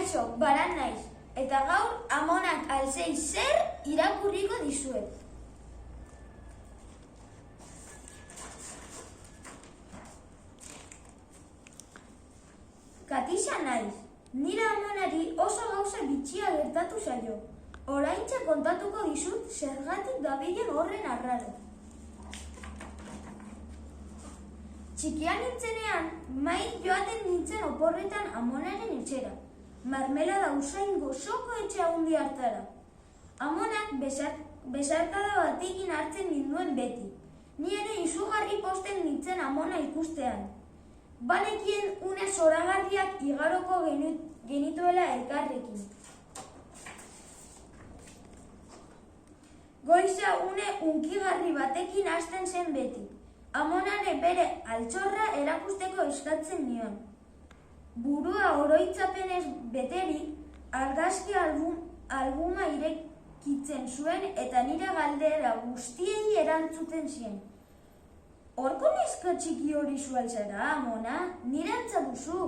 Kaixo, Baran naiz, eta gaur amonak alzei zer irakurriko dizuet. Katixa naiz, nire amonari oso gauza bitxia gertatu zaio. Oraintxe kontatuko dizut zergatik dabilen horren arraro. Txikian nintzenean, maiz joaten nintzen oporretan amonaren etxera. Marmelada usain gozoko etxe handi hartara. Amonak besarkada batekin hartzen ninduen beti. Ni ere izugarri posten nintzen amona ikustean. Banekien une zoragarriak igaroko genituela elkarrekin. Goiza une unkigarri batekin hasten zen beti. Amonare bere altxorra erakusteko eskatzen nion. Burua oroitzapenez beteri, argazki albuma irekitzen zuen eta nire galdera guztiei erantzuten zien. Horko neska txiki hori zualtzara, Amona, nire antza duzu.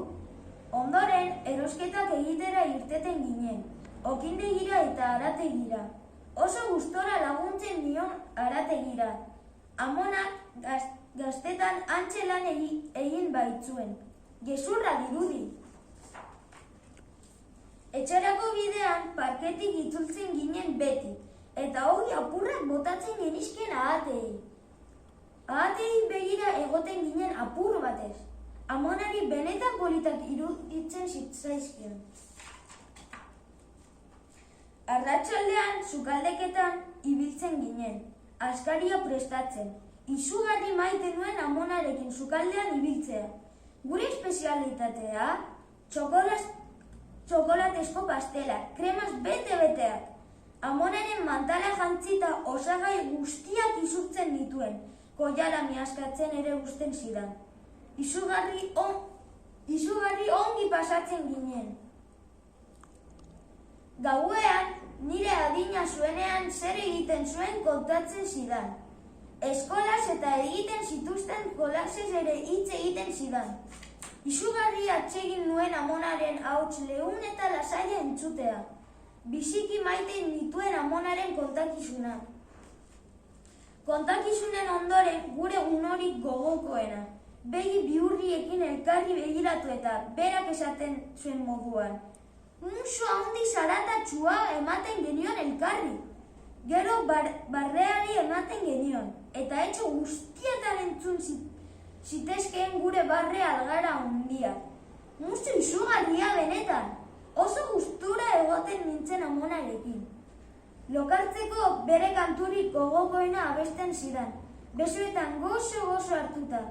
Ondoren, erosketak egitera irteten ginen, okindegira eta arategira. Oso gustora laguntzen nion arategira. Amonak gaztetan antxelan egin baitzuen. Gezurra dirudi. Etxerako bidean parketik itzultzen ginen beti, eta hori apurrak botatzen genizken ahatei. Ahatei begira egoten ginen apur batez. Amonari benetan politak iruditzen zitzaizkion. Arratsaldean sukaldeketan ibiltzen ginen, askaria prestatzen. Izugarri maite nuen amonarekin sukaldean ibiltzea. Gure espezialitatea, txokolatezko pastelak, kremaz bete-beteak. Amonaren mantala jantzita osagai guztiak izurtzen dituen, koiara miaskatzen ere gusten zidan. Izugarri ongi pasatzen ginen. Gauean, nire adina zuenean zer egiten zuen kontatzen zidan. Eskolaz eta egiten zituzten kolasez ere hitz egiten zidan. Izugarri atsegin nuen amonaren ahots leun eta lasaia entzutea. Biziki maite nituen amonaren kontakizunak. Kontakizunen ondoren gure unorik gogokoena. Begi bihurriekin elkarri begiratu eta berak esaten zuen moduan. Musu handi zaratatsua ematen genion elkarri. Gero barreari ematen genion, eta etxo guztietan entzun zitezkeen gure barre algara handia. Musu izugarria benetan, oso gustura egoten nintzen amonarekin. Lokartzeko bere kanturik gogokoena abesten zidan, besoetan gozo hartuta.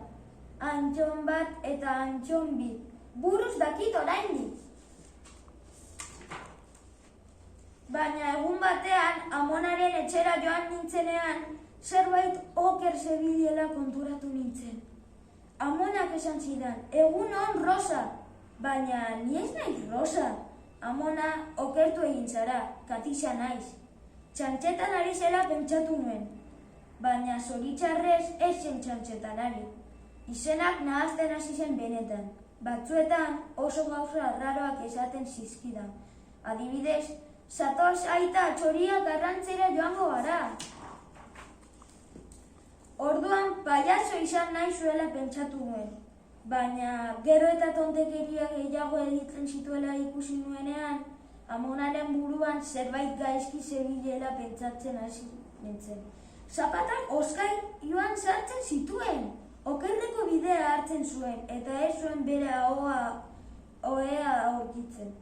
Antxon bat eta antxon bi, buruz dakit oraindik. Baina egun batean, amonaren etxera joan nintzenean, zerbait oker zebilela konturatu nintzen. Amonak esan zidan, egun on Rosa, baina ni ez naiz Rosa. Amona okertu egin zara, Katixa naiz. Txantxetan ari zela pentsatu nuen, baina zoritxarrez ez zen txantxetan ari. Izenak nahazten hasi zen benetan, batzuetan oso gauza arraroak esaten zizkidan. Adibidez, zatoz aita txoriak arrantzera joango gara. Orduan paiazo izan nahi zuela pentsatu nuen, baina gero eta tontekeria gehiago egiten zituela ikusi nuenean, amonaren buruan zerbait gaizki zebilela pentsatzen hasi nintzen. Zapatak oskai joan sartzen zituen, okerreko bidea hartzen zuen, eta ez zuen bere ohea aurkitzen.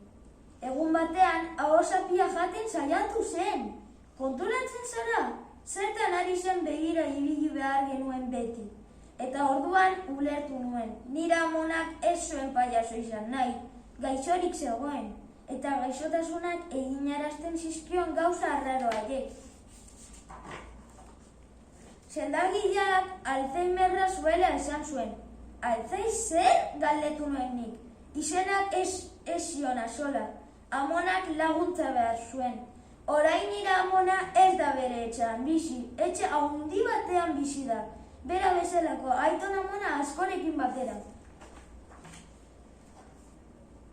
Egun batean, ahosapia jaten saiatu zen. Konturatzen zara, zertan ari zen begira ibili behar genuen beti. Eta orduan ulertu nuen, nire amonak ez zuen paiazo izan nahi, gaixorik zegoen. Eta gaixotasunak eginarazten zizkion gauza arraroaiek. Sendagileak Alzheimerra zuela esan zuen. Alzheimer galdetu nuen nik. Izenak ez ziona sola. Amonak laguntza behar zuen. Orain nire amona ez da bere etxean bizi, etxe handi batean bizi da. Bera bezalako aiton amona askorekin batera.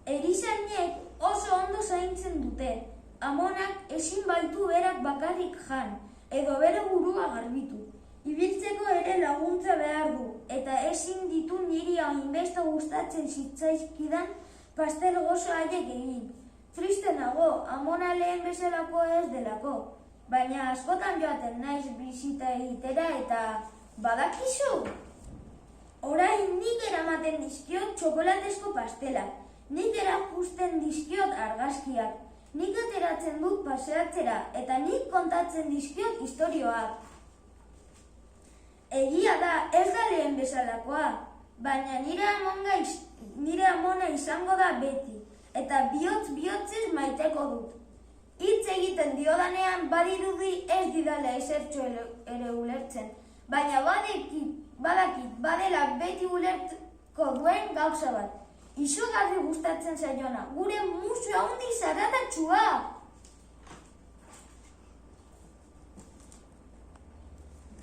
Erizainek oso ondo zaintzen dute. Amonak ezin baitu berak bakarrik jan, edo bere burua garbitu. Ibiltzeko ere laguntza behar du, eta ezin ditu niri hainbeste gustatzen zitzaizkidan pastel gozo haiek egin. Triste nago, amona lehen bezalako ez delako, baina askotan joaten naiz bisita egitera eta badakizu? Orain nik eramaten dizkiot txokolatezko pastelak, nik erakusten dizkiot argazkiak, nik ateratzen dut paseatzera eta nik kontatzen dizkiot istorioak. Egia da, ez da lehen bezalakoa, baina nire amona izango da beti, eta bihotz-bihotzez maiteko dut. Hitz egiten diodanean badirudi ez didala ezertxo ere ulertzen, baina badakit badela beti ulertko duen gauza bat. Izugarri gustatzen zaiona, gure musu handi zaratatxua!